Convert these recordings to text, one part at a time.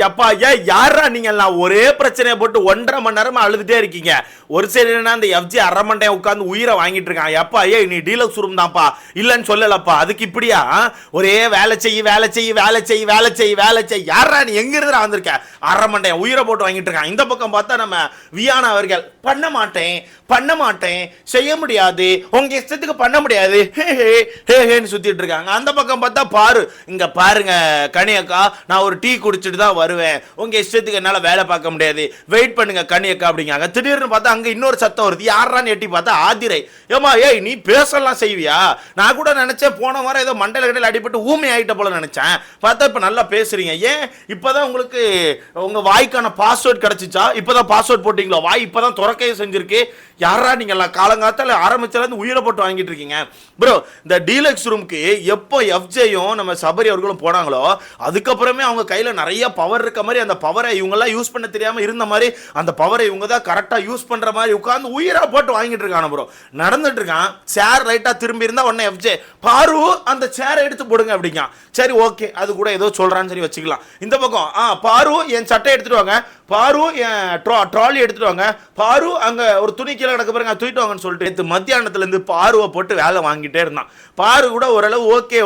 அப்பா யாரா நீங்க எல்லாம் ஒரே பிரச்சனையை போட்டு 1.5 மணி நேரமா அழுதுட்டே இருக்கீங்க. ஒரு சைடு என்ன அந்த எஃப்ஜி அரை மண்டையை உட்காந்து உயிரை வாங்கிட்டு இருக்கான். எப்பா நீ டீலக்ஸ் ரூம் தான்ப்பா இல்லன்னு சொல்லலப்பா. அதுக்கு இப்படியா ஒரே வேலை செய்ய வேலை செய்ய வேலை செய்ய வேலை செய்ய வேலை செய்ய. யாரா நீ எங்க இருந்தா வந்திருக்க? அரை மண்டையை உயிரை போட்டு வாங்கிட்டு இருக்கான். இந்த பக்கம் பார்த்தா நம்ம வியானா அவர்கள் பண்ண மாட்டேன் செய்ய முடியாது, உங்க இஷ்டத்துக்கு பண்ண முடியாது சுத்திட்டு இருக்காங்க. அந்த பக்கம் பார்த்தா பாரு, இங்க பாருங்க கனியக்கா, நான் ஒரு டீ குடிச்சிட்டு தான் வருவேன், உங்க இஷ்டத்துக்கு என்னால வேலை பார்க்க முடியாது, வெயிட் பண்ணுங்க கனியக்கா அப்படிங்காங்க. திடீர்னு பார்த்தா அங்க இன்னொரு சத்தம் வருது. யாரான்னு எட்டி பார்த்தா ஆதிரை. ஏமா நீ பேசலாம் செய்வியா? நான் கூட நினைச்சேன் போன வாரம் ஏதோ மண்டல கடையில் அடிபட்டு ஊமை ஆகிட்ட போல நினைச்சேன். பார்த்தா இப்ப நல்லா பேசுறீங்க. ஏன் இப்பதான் உங்களுக்கு உங்க வாய்க்கான பாஸ்வேர்ட் கிடைச்சிச்சா? இப்பதான் பாஸ்வேர்ட் போட்டீங்களா? வாய் இப்பதான் துறக்கையை செஞ்சிருக்கு. யாரா நீங்க எல்லாம் காலங்காத்தால ஆரம்பிச்சதுல இருந்து உயிரை போட்டு வாங்கிட்டு இருக்கீங்க. ப்ரோ இந்த டீலக்ஸ் ரூமுக்கு எப்போ எஃப்ஜேயும் நம்ம சபரி அவர்களும் போனாங்களோ அதுக்கப்புறமே அவங்க கையில நிறைய பவர் இருக்க மாதிரி, அந்த பவரை இவங்க எல்லாம் யூஸ் பண்ண தெரியாம இருந்த மாதிரி, அந்த பவரை இவங்க தான் கரெக்டா யூஸ் பண்ற மாதிரி உட்கார்ந்து உயிரா போட்டு வாங்கிட்டு இருக்கான. ப்ரோ நடந்துட்டு இருக்கான். சேர் ரைட்டா திரும்பி இருந்தா உடனே எஃப்ஜே பாரு அந்த சேரை எடுத்து போடுங்க அப்படிங்க. சரி ஓகே, அது கூட ஏதோ சொல்றான்னு சரி வச்சுக்கலாம். இந்த பக்கம் பாரு என் சட்டை எடுத்துட்டு வாங்க, பாரு என் ட்ராலி எடுத்துட்டு வாங்க, பாரு அங்க ஒரு துணி கீழே கிடக்க பாருங்க தூக்கிட்டு வாங்கன்னு சொல்லிட்டு மத்தியானத்துல இருந்து பாருவை போட்டு வேலை வாங்கிட்டே இருந்தான். பாரு கூட ஓரளவு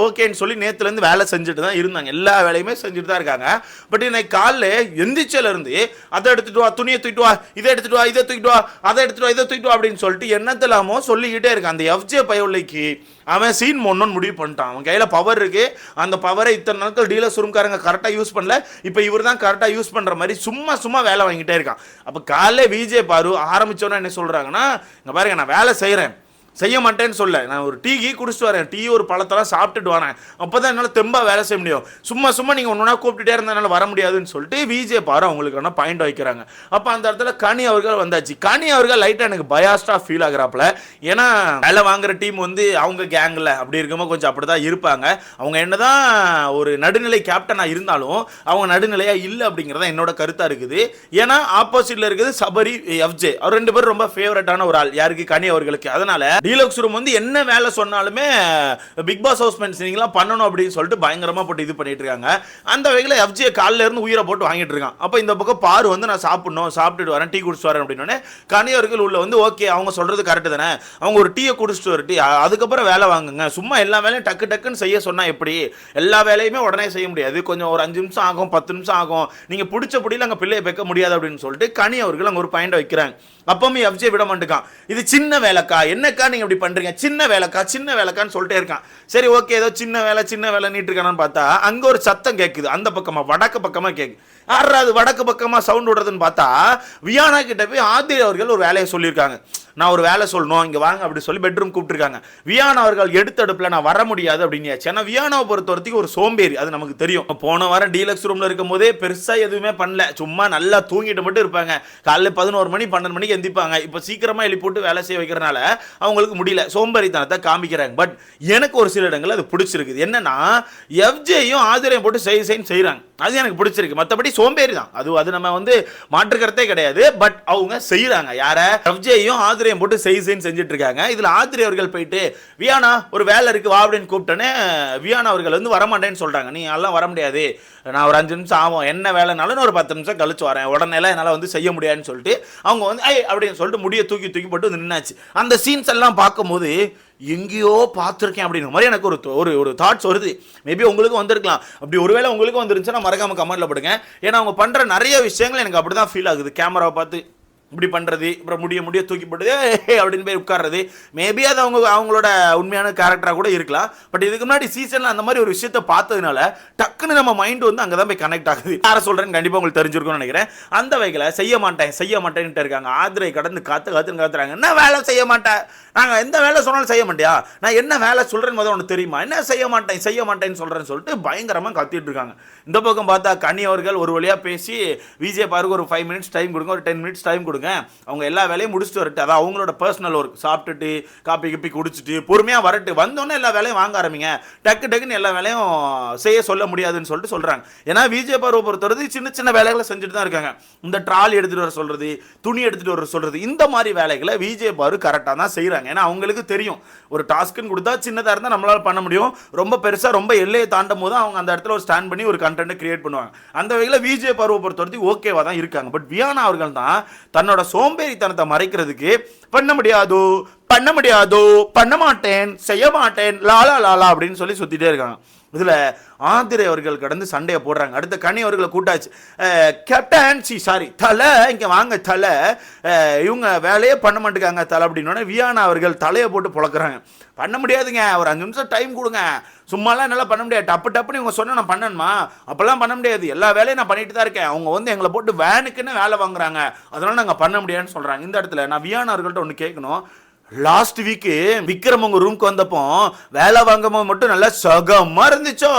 ஓகேன்னு சொல்லி நேத்துல இருந்து வேலை செஞ்சுட்டு தான் இருந்தாங்க. எல்லா வேலையுமே செஞ்சுட்டு தான் இருக்காங்க. பட் இன்னைக்கு காலைல எந்திரிச்சல இருந்து அதை எடுத்துட்டு வா, துணியை தூக்கிட்டு வா, இதை எடுத்துட்டு வா, இதை தூக்கிட்டு வா, அதை எடுத்துட்டு வா, இதை தூக்கிட்டு வா அப்படின்னு சொல்லிட்டு என்னத்தலாமோ சொல்லிக்கிட்டே இருக்கான். அந்த எஃப்ஜே பயவுலைக்கு அவன் சீன் ஒன்னு முடிவு பண்ணிட்டான். அவன் கையில பவர் இருக்கு. அந்த பவரை இத்தனை நாட்கள் டீலர்ஸ் ரூம்காரங்க கரெக்டா யூஸ் பண்ணல. இப்ப இவர் தான் கரெக்டா யூஸ் பண்ற மாதிரி சும்மா வேலை வாங்கிட்டே இருக்கான். அப்ப காலைல விஜே பாரு ஆரம்பிச்சோன்னா என்ன சொல்றாங்கன்னா, இங்க பாருங்க நான் வேலை செய்ய மாட்டேன்னு சொல்ல, நான் ஒரு டீ குடிச்சிட்டு வரேன், டீ ஒரு பழத்தெல்லாம் சாப்பிட்டுட்டு வரேன், அப்பதான் என்னால் தெம்பா வேலை செய்ய முடியும். சும்மா நீங்கள் ஒன்றா கூப்பிட்டுட்டே இருந்தால் வர முடியாதுன்னு சொல்லிட்டு விஜே பாரு அவங்களுக்கு பாயிண்ட் வைக்கிறாங்க. அப்போ அந்த இடத்துல கனி அவர்கள் வந்தாச்சு. கனி அவர்கள் லைட்டாக எனக்கு பயாஸ்டாக ஃபீல் ஆகுறாப்புல. ஏன்னா வேலை வாங்குற டீம் வந்து அவங்க கேங்கில் அப்படி இருக்கும்போது கொஞ்சம் அப்படி தான் இருப்பாங்க. அவங்க என்னதான் ஒரு நடுநிலை கேப்டனாக இருந்தாலும் அவங்க நடுநிலையாக இல்லை அப்படிங்கிறத என்னோட கருத்தாக இருக்குது. ஏன்னா ஆப்போசிட்டில் இருக்குது சபரி எஃப்ஜே. அவர் 2 பேரும் ரொம்ப ஃபேவரட்டான ஒரு ஆள் யாருக்கு? கனி அவர்களுக்கு. அதனால டீலக்ஸ் ரூம் வந்து என்ன வேலை சொன்னாலுமே பிக் பாஸ் ஹவுஸ் நீங்களாம் பண்ணணும் அப்படின்னு சொல்லிட்டு பயங்கரமா போட்டு இது பண்ணிட்டு இருக்காங்க. அந்த வகையில் எஃப்ஜே காலில இருந்து உயிரை போட்டு வாங்கிட்டு இருக்கான். அப்போ இந்த பக்கம் பாரு வந்து நான் சாப்பிட்டுட்டு வரேன், டீ குடிச்சிட்டு வரேன் அப்படின்னு கனியவர்கள் உள்ள வந்து ஓகே அவங்க சொல்றது கரெக்ட் தானே, அவங்க ஒரு டீயை குடிச்சிட்டு வரட்டி அதுக்கப்புறம் வேலை வாங்குங்க. சும்மா எல்லா வேலையும் டக்குன்னு செய்ய சொன்னா எப்படி? எல்லா வேலையுமே உடனே செய்ய முடியாது, கொஞ்சம் ஒரு 5 நிமிஷம் ஆகும், 10 நிமிஷம் ஆகும், நீங்க பிடிச்ச பிடியில் அங்கே பிள்ளையை வைக்க முடியாது அப்படின்னு சொல்லிட்டு கனி அவர்கள் அங்கே ஒரு பாயிண்ட் வைக்கிறாங்க. அப்பவுமே எஃப்ஜே விட மாட்டேக்கான். இது சின்ன வேலைக்கா, என்னக்கா நீங்க இப்படி பண்றீங்க, சின்ன வேலைக்கான்னு சொல்லிட்டே இருக்கான். சரி ஓகே ஏதோ சின்ன வேலை நீட்டு இருக்கானு பார்த்தா அங்க ஒரு சத்தம் கேட்குது. அந்த பக்கமா வடக்கு பக்கமா கேட்குது. யாராவது வடக்கு பக்கமா சவுண்ட் விடுறதுன்னு பார்த்தா வியானா கிட்ட போய் ஆதிரி அவர்கள் ஒரு வேலையை சொல்லியிருக்காங்க. நான் ஒரு வேலை சொல்லணும் இங்க வாங்க அப்படி சொல்லி பெட்ரூம் கூப்பிட்டுருக்காங்க. வியானா அவர்கள் எடுத்தடுப்புல நான் வர முடியாது அப்படின்னாச்சு. ஏன்னா வியானாவை பொறுத்த வரைக்கும் ஒரு சோம்பேறி, அது நமக்கு தெரியும். போன வாரம் டீலக்ஸ் ரூம்ல இருக்கும் போதே பெருசா எதுவுமே பண்ணல, சும்மா நல்லா தூங்கிட்டு மட்டும் இருப்பாங்க. காலையில் 11 மணி 12 மணிக்கு எந்திப்பாங்க. இப்போ சீக்கிரமா எழுப்பி போட்டு வேலை செய்ய வைக்கிறனால அவங்களுக்கு முடியல, சோம்பேறித்தனத்தை காமிக்கிறாங்க. பட் எனக்கு ஒரு சில இடங்கள் அது பிடிச்சிருக்குது. என்னன்னா எஃப்ஜேயும் ஆதிரையும் போட்டு செய்யறாங்க, அது எனக்கு பிடிச்சிருக்கு. மற்றபடி சோம்பேறி தான் அது நம்ம வந்து மாற்றுக்கிறதே கிடையாது. பட் அவங்க செய்யறாங்க. யார? எஃப்ஜேயும் ஆதிரையும் போட்டு செஞ்சுட்டு இருக்காங்க. இதுல ஆதிரை அவர்கள் போயிட்டு வியானா ஒரு வேலை இருக்கு வா அப்படின்னு கூப்பிட்டோன்னே வியானா அவர்கள் வந்து வரமாட்டேன்னு சொல்றாங்க. நீ எல்லாம் வர முடியாது, நான் ஒரு 5 நிமிஷம் ஆகும், என்ன வேலைனாலும் ஒரு 10 நிமிஷம் கழிச்சு வரேன், உடனே என்னால் வந்து செய்ய முடியாதுன்னு சொல்லிட்டு அவங்க வந்து அப்படின்னு சொல்லிட்டு முடிய தூக்கி போட்டு வந்து நின்னாச்சு. அந்த சீன்ஸ் எல்லாம் பார்க்கும்போது எங்கேயோ பார்த்துருக்கேன் அப்படின்னு மாதிரி எனக்கு ஒரு தாட்ஸ் வருது. மேபி உங்களுக்கு வந்திருக்கலாம். அப்படி ஒருவேளை உங்களுக்கு வந்துருந்துச்சுன்னா மறக்காம கமெண்ட்ல போடுங்க. ஏன்னா அவங்க பண்ற நிறைய விஷயங்கள் எனக்கு அப்படிதான் ஃபீல் ஆகுது. கேமராவை பார்த்து இப்படி பண்ணுறது, அப்புறம் முடிய தூக்கி போட்டு அப்படின்னு போய் உட்கார்றது, மேபி அது அவங்களோட உண்மையான கேரக்டராக கூட இருக்கலாம். பட் இதுக்கு முன்னாடி சீசனில் அந்த மாதிரி ஒரு விஷயத்தை பார்த்ததுனால டக்குன்னு நம்ம மைண்ட் வந்து அங்கே தான் போய் கனெக்ட் ஆகுது. யாரை சொல்கிறேன்னு கண்டிப்பாக உங்களுக்கு தெரிஞ்சிருக்கும்னு நினைக்கிறேன். அந்த வகையில் செய்ய மாட்டேன்ட்டு இருக்காங்க. ஆதிரை கடந்து காத்துறாங்க. என்ன வேலை செய்ய மாட்டேன், நாங்கள் எந்த வேலை சொன்னாலும் செய்ய மாட்டியா, நான் என்ன வேலை சொல்கிறேன்னு முதல் ஒன்று தெரியுமா, என்ன செய்ய மாட்டேன்னு சொல்கிறேன்னு சொல்லிட்டு பயங்கரமாக கத்திட்டு இருக்காங்க. இந்த பக்கம் பார்த்தா கனி அவர்கள் ஒரு வழியாக பேசி விஜய் பாருக்கு ஒரு 5 மினிட்ஸ் டைம் கொடுங்க, ஒரு 10 மினிட்ஸ் டைம் கொடுங்க, கொடுங்க, அவங்க எல்லா வேலையும் முடிச்சுட்டு வரட்டு, அதான் அவங்களோட பர்சனல் ஒர்க், சாப்பிட்டுட்டு காப்பி கிப்பி குடிச்சிட்டு பொறுமையாக வரட்டு, வந்தோன்னே எல்லா வேலையும் வாங்க ஆரம்பிங்க, டக்குன்னு எல்லா வேலையும் செய்ய சொல்ல முடியாதுன்னு சொல்லிட்டு சொல்கிறாங்க. ஏன்னா விஜய் பருவ பொறுத்தவரை சின்ன சின்ன வேலைகளை செஞ்சுட்டு தான் இருக்காங்க. இந்த ட்ராலி எடுத்துகிட்டு வர சொல்கிறது, துணி எடுத்துகிட்டு வர சொல்கிறது, இந்த மாதிரி வேலைகளை விஜய் பாரு கரெக்டாக தான் செய்கிறாங்க. ஏன்னா அவங்களுக்கு தெரியும் ஒரு டாஸ்க்குன்னு கொடுத்தா சின்னதாக இருந்தால் நம்மளால் பண்ண முடியும், ரொம்ப பெருசாக ரொம்ப எல்லையை தாண்டும் போது அவங்க அந்த இடத்துல ஒரு ஸ்டாண்ட் பண்ணி ஒரு கண்டென்ட் கிரியேட் பண்ணுவாங்க. அந்த வகையில் விஜய் பருவ பொறுத்தவரைக்கும் ஓகேவா தான் இருக்காங்க. பட் வியானா அவர்கள் தான் தன்னோட சோம்பேறித்தனத்தை மறைக்கிறதுக்கு பண்ண முடியாதோ பண்ண மாட்டேன் செய்ய மாட்டேன் லாலா லாலா அப்படின்னு சொல்லி சுத்திட்டே இருக்காங்க. இதுல ஆதிரை அவர்கள் கடந்து சண்டையை போடுறாங்க. அடுத்த கனி அவர்களை கூட்டாச்சு, கேப்டன் சாரி தலை இங்க வாங்க தலை, இவங்க வேலையே பண்ண மாட்டேங்காங்க தலை அப்படின்னோடனே வியானா அவர்கள் தலையை போட்டு புழக்கிறாங்க. பண்ண முடியாதுங்க, ஒரு 5 நிமிஷம் டைம் கொடுங்க, சும்மாலாம் என்னால் பண்ண முடியாது, டப்புன்னு இவங்க சொன்னால் நான் பண்ணணுமா, அப்போல்லாம் பண்ண முடியாது, எல்லா வேலையும் நான் பண்ணிட்டு தான் இருக்கேன், அவங்க எங்களை போட்டு வேனுக்குன்னு வேலை வாங்குறாங்க, அதனால நாங்கள் பண்ண முடியாதுன்னு சொல்கிறாங்க. இந்த இடத்துல நான் வியானா அவர்கள்ட்ட ஒன்று கேட்கணும். லாஸ்ட் வீக்கு விக்ரம் உங்க ரூம்க்கு வந்தப்போ வேலை வாங்கும் மட்டும் நல்லா சுகமா இருந்துச்சோ,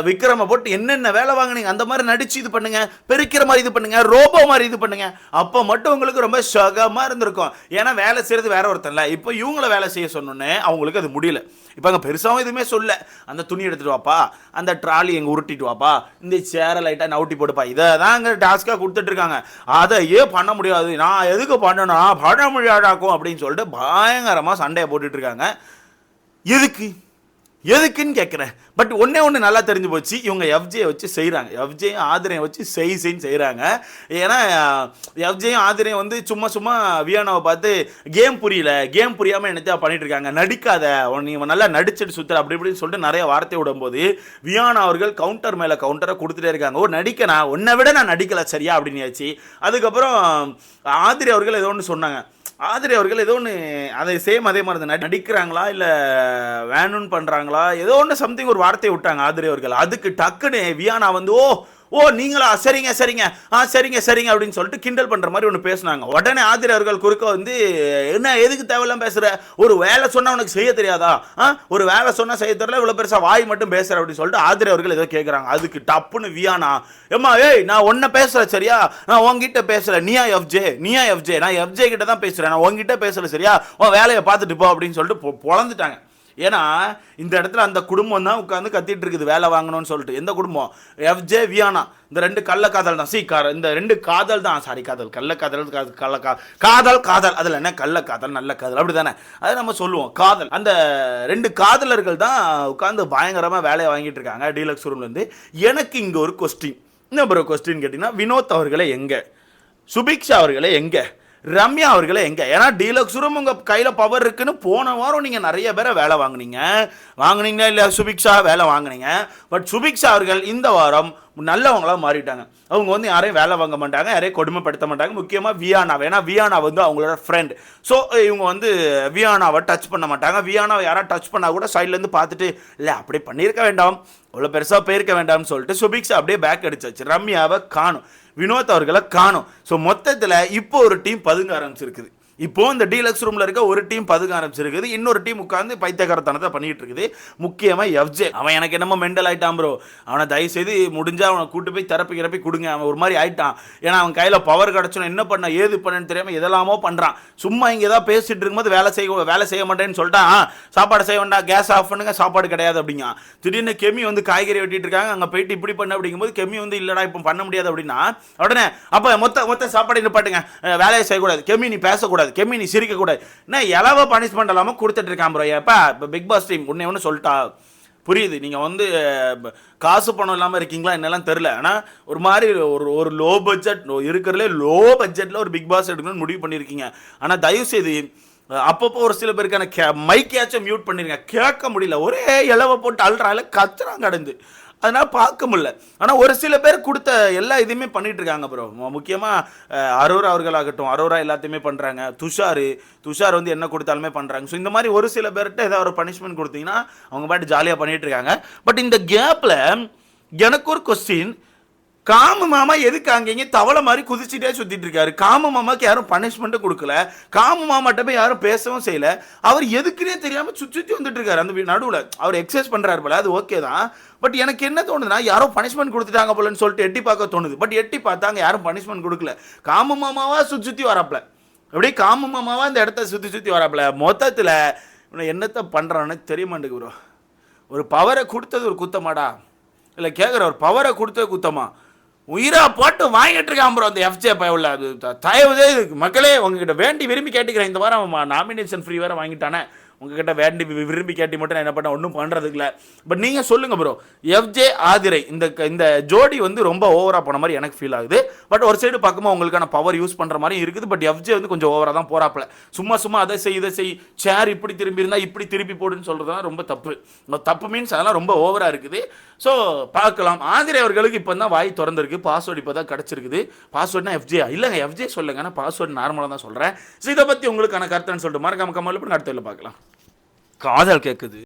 விக்ரம போட்டு என்னென்ன வேலை வாங்கினீங்க அந்த மாதிரி நடிச்சு இது பண்ணுங்க, பெருக்கிற மாதிரி இது பண்ணுங்க, ரோபோ மாதிரி இது பண்ணுங்க, அப்போ மட்டும் உங்களுக்கு ரொம்ப சுகமா இருந்திருக்கும். ஏன்னா வேலை செய்யறது வேற ஒருத்தன்ல, இப்போ இவங்கள வேலை செய்ய சொன்னோன்னே அவங்களுக்கு அது முடியல. இப்போ அங்கே பெருசாகவும் எதுவுமே சொல்ல, அந்த துணி எடுத்துட்டு வாப்பா, அந்த ட்ராலி எங்கே உருட்டிட்டு வாப்பா, இந்த சேரை லைட்டாக நவுட்டி போடுப்பா, இதை தான் அங்கே டாஸ்க்காக கொடுத்துட்டு இருக்காங்க. அதையே பண்ண முடியாது, நான் எதுக்கு பண்ணணும், பண்ண முடியாதாக்கும் அப்படின்னு சொல்லிட்டு பயங்கரமாக சண்டையை போட்டுட்டு இருக்காங்க. எதுக்குன்னு கேட்குறேன். பட் ஒன்று நல்லா தெரிஞ்சு போச்சு, இவங்க எஃப்ஜேயை வச்சு செய்கிறாங்க, எஃப்ஜேயும் ஆதிரையும் வச்சு செய்கிறாங்க. ஏன்னா எஃப்ஜேயும் ஆதிரையும் சும்மா வியானாவை பார்த்து கேம் புரியாமல் என்னத்தையா பண்ணிட்டு இருக்காங்க, நடிக்காத நீ நல்லா நடிச்சுட்டு சுற்றுற அப்படி இப்படின்னு சொல்லிட்டு நிறைய வார்த்தை விடும்போது வியானா அவர்கள் கவுண்டர் மேலே கவுண்டரை கொடுத்துட்டே இருக்காங்க. நடிக்கனா உன்னை விட நான் நடிக்கலை சரியா அப்படின்னு ஆச்சு. அதுக்கப்புறம் ஆதிரை அவர்கள் ஏதோ ஒன்று சொன்னாங்க, ஆதிரை அவர்கள் ஏதோ ஒன்று அதை சேம் அதே மாதிரி தான் நடிக்கிறாங்களா இல்லை வேணும்னு பண்ணுறாங்களா ஏதோ ஒன்று சம்திங் ஒரு வார்த்தையை விட்டாங்க ஆதிரை அவர்கள். அதுக்கு டக்குன்னு வியானா ஓ நீங்களா சரிங்க சரிங்க அப்படின்னு சொல்லிட்டு கிண்டல் பண்ணுற மாதிரி ஒன்று பேசுனாங்க. உடனே ஆதிரை அவர்கள் குறுக்க என்ன எதுக்கு தேவையில்லாம் பேசுகிற, ஒரு வேலை சொன்னால் உனக்கு செய்ய தெரியாதா, ஒரு வேலை சொன்னால் செய்ய தெரியல, இவ்வளோ பெருசாக வாய் மட்டும் பேசுகிற அப்படின்னு சொல்லிட்டு ஆதிரை அவர்கள் ஏதோ கேட்குறாங்க. அதுக்கு டப்புன்னு வியானா, ஏம்மா நான் ஒன்றை பேசுகிறேன் சரியா, நான் உங்ககிட்ட பேசுகிறேன், நீயா எஃப்ஜே நான் எஃப்ஜே கிட்ட தான் பேசுகிறேன், நான் உங்ககிட்ட பேசலை சரியா, உன் வேலையை பார்த்துட்டு போ அப்படின்னு சொல்லிட்டு பொழந்துட்டாங்க. ஏன்னா இந்த இடத்துல அந்த குடும்பம் தான் உட்காந்து கத்திட்டு இருக்குது வேலை வாங்கணும்னு சொல்லிட்டு. எந்த குடும்பம், எஃப்ஜே வியானா, இந்த ரெண்டு கள்ளக்காதல் தான். இந்த ரெண்டு காதல் தான், சாரி காதல் அதில் என்ன கள்ளக்காதல் நல்ல காதல் அப்படி தானே, அதை நம்ம சொல்லுவோம் காதல். அந்த ரெண்டு காதலர்கள் தான் உட்காந்து பயங்கரமாக வேலையை வாங்கிட்டு இருக்காங்க டீலக்ஸ் ரூம்லேருந்து. எனக்கு இங்கே ஒரு கொஸ்டின், என்ன ப்ரோ கொஸ்டின் கேட்டிங்கன்னா, வினோத் அவர்களே எங்கே, சுபிக்ஷா அவர்களே எங்கே, ரம்யா அவர்களே எங்க? ஏன்னா டீலக்ஸ் ரூம் உங்க கையில பவர் இருக்குன்னு போன வாரம் நீங்க நிறைய பேரை வேலை வாங்குனீங்க இல்ல சுபிக்ஷா வேலை வாங்குனீங்க. பட் சுபிக்ஷா அவர்கள் இந்த வாரம் நல்லவங்களா மாறிட்டாங்க. அவங்க யாரையும் வேலை வாங்க மாட்டாங்க, யாரையும் கொடுமைப்படுத்த மாட்டாங்க. முக்கியமாக வியானா, ஏன்னா வியானா அவங்களோட ஃப்ரெண்ட். ஸோ இவங்க வியானாவை டச் பண்ண மாட்டாங்க. வியானாவை யாராவது டச் பண்ணால் கூட சைட்லேருந்து பார்த்துட்டு இல்லை அப்படி பண்ணியிருக்க வேண்டாம், அவ்வளோ பெருசாக போயிருக்க வேண்டாம்னு சொல்லிட்டு சுபிக்ஷா அப்படியே பேக் அடிச்சாச்சு. ரம்யாவை காணும், வினோத் அவர்களை காணும். ஸோ மொத்தத்தில் இப்போ ஒரு டீம் பதுங்க ஆரம்பிச்சிருக்குது. இப்போ இந்த டீலக்ஸ் ரூம்ல இருக்க ஒரு டீம் பதுங்க ஆரம்பிச்சிருக்குது, இன்னொரு டீம் உட்காந்து பைத்தியக்காரத்தனத்தை பண்ணிட்டு இருக்குது. முக்கியமாக எஃப்ஜே, அவன் எனக்கு என்னமோ மெண்டல் ஆயிட்டான் ப்ரோ, அவனை தயவு செய்து முடிஞ்சா அவனை கூட்டு போய் தெரப்பி கொடுங்க, அவன் ஒரு மாதிரி ஆயிட்டான். ஏன்னா அவன் கையில் பவர் கிடச்சோன்னு என்ன பண்ண ஏது பண்ணன்னு தெரியாமல் எதெல்லாமோ பண்ணுறான். சும்மா இங்கே ஏதாவது பேசிட்டு இருக்கும்போது வேலை செய்ய மாட்டேன்னு சொல்லிட்டான், சாப்பாடு செய்ய வேண்டாம், கேஸ் ஆஃப் பண்ணுங்க, சாப்பாடு கிடையாது அப்படிங்க. திடீர்னு கெமி காய்கறி வெட்டிட்டு இருக்காங்க, அங்கே போயிட்டு இப்படி பண்ண அப்படிங்கும்போது கெமி இல்லடா இப்போ பண்ண முடியாது அப்படின்னா உடனே அப்போ மொத்த சாப்பாடு நிப்பாட்டுங்க, வேலையை செய்யக்கூடாது, கெமி நீ பேசக்கூடாது, கெமி நீ சிரிக்க கூடாது, நான் எலவ பனிஷ்மெண்ட் இல்லாம கொடுத்துட்டு இருக்கேன் ப்ரோ. இப்போ பிக் பாஸ் டீம் ஒன்று சொல்லிட்டா புரியுது, நீங்கள் காசு பணம் இல்லாமல் இருக்கீங்களா என்னெல்லாம் தெரில, ஆனால் ஒரு மாதிரி ஒரு லோ பட்ஜெட் இருக்கிறதுலே லோ பட்ஜெட்டில் ஒரு பிக் பாஸ் எடுக்கணும்னு முடிவு பண்ணியிருக்கீங்க. ஆனால் தயவுசெய்து அப்பப்போ ஒரு சில பேருக்கான மைக்கையாச்சும் மியூட் பண்ணிருங்க, கேட்க முடியல, ஒரே இலவை போட்டு அல்றால கத்துறாங்க கடந்து, அதனால் பார்க்க முடியல. ஆனால் ஒரு சில பேர் கொடுத்த எல்லா இதுவுமே பண்ணிட்டு இருக்காங்க ப்ரோ. முக்கியமாக அரோரா அவர்களாகட்டும், அரோரா எல்லாத்தையுமே பண்ணுறாங்க. துஷார் என்ன கொடுத்தாலுமே பண்ணுறாங்க. ஸோ இந்த மாதிரி ஒரு சில பேர்கிட்ட ஏதாவது ஒரு பனிஷ்மெண்ட் கொடுத்தீங்கன்னா அவங்க பாட்டு ஜாலியாக பண்ணிட்டு இருக்காங்க. பட் இந்த கேப்பில் எனக்கு ஒரு கொஸ்டின், காமு மாமா எதுக்கு அங்கேங்க தவளை மாதிரி குதிச்சுட்டே சுத்திட்டு இருக்காரு? காமு மாமாக்கு யாரும் பனிஷ்மெண்ட்டும் கொடுக்கல, காமு மாமாட்ட போய் யாரும் பேசவும் செய்யல. அவர் எதுக்குன்னே தெரியாம சுத்தி வந்துட்டு இருக்காரு அந்த நடுவில். அவர் எக்ஸசைஸ் பண்றாரு போல, அது ஓகே தான். பட் எனக்கு என்ன தோணுதுன்னா, யாரோ பனிஷ்மெண்ட் கொடுத்துட்டாங்க போலன்னு சொல்லிட்டு எட்டி பார்க்க தோணுது. பட் எட்டி பார்த்தாங்க யாரும் பனிஷ்மெண்ட் கொடுக்கல. காமு மாமாவா சுத்தி வராப்ல, அப்படியே காமு மாமாவா இந்த இடத்த சுத்தி வராப்ல. மொத்தத்தில் என்னத்தை பண்றான்னு தெரிய மாட்டேங்குது ப்ரோ. ஒரு பவரை கொடுத்தது ஒரு குத்தமாடா? இல்லை கேட்குற, ஒரு பவரை கொடுத்தது குத்தமா? உயிரா போட்டு வாங்கிட்டு இருக்கான் ப்ரோ அந்த எஃப்ஜே பயவுள்ள. அது தயவுதே மக்களே உங்ககிட்ட வேண்டி விரும்பி கேட்டுக்கிறேன். இந்த வாரம் நாமினேஷன் ஃப்ரீ வேறு வாங்கிட்டானே, உங்ககிட்ட வேண்டி விரும்பி கேட்டி மட்டும் நான் என்ன பண்ண ஒன்றும் பண்ணுறதுக்கு இல்லை. பட் நீங்கள் சொல்லுங்கள் ப்ரோ, எஃப்ஜே ஆதிரை இந்த ஜோடி வந்து ரொம்ப ஓவராக போன மாதிரி எனக்கு ஃபீல் ஆகுது. பட் ஒரு சைடு பார்க்கும்போது உங்களுக்கான பவர் யூஸ் பண்ணுற மாதிரி இருக்குது. பட் எஃப்ஜே வந்து கொஞ்சம் ஓவராக தான் போகிறாப்புல. சும்மா அதை செய் இதை செய், சேர் இப்படி திரும்பி இருந்தால் இப்படி திருப்பி போடுன்னு சொல்கிறதுலாம் ரொம்ப தப்பு. தப்பு மீன்ஸ் அதெல்லாம் ரொம்ப ஓவராக இருக்குது. ஸோ பார்க்கலாம். ஆதிரை அவர்களுக்கு இப்போ தான் வாய் திறந்துருக்கு, பாஸ்வேர்டு இப்போ தான் கிடச்சிருக்குது. பாஸ்வேர்டுனா எஃப்ஜே இல்லைங்க, எஃப்ஜே சொல்லுங்க, ஆனால் பாஸ்வேர்டு நார்மலாக தான் சொல்கிறேன். ஸோ இதை பற்றி உங்களுக்கான கருத்துன்னு சொல்லிட்டு மறக்காம கமெண்ட்ல அடுத்த பார்க்கலாம். காதல் கேட்குது.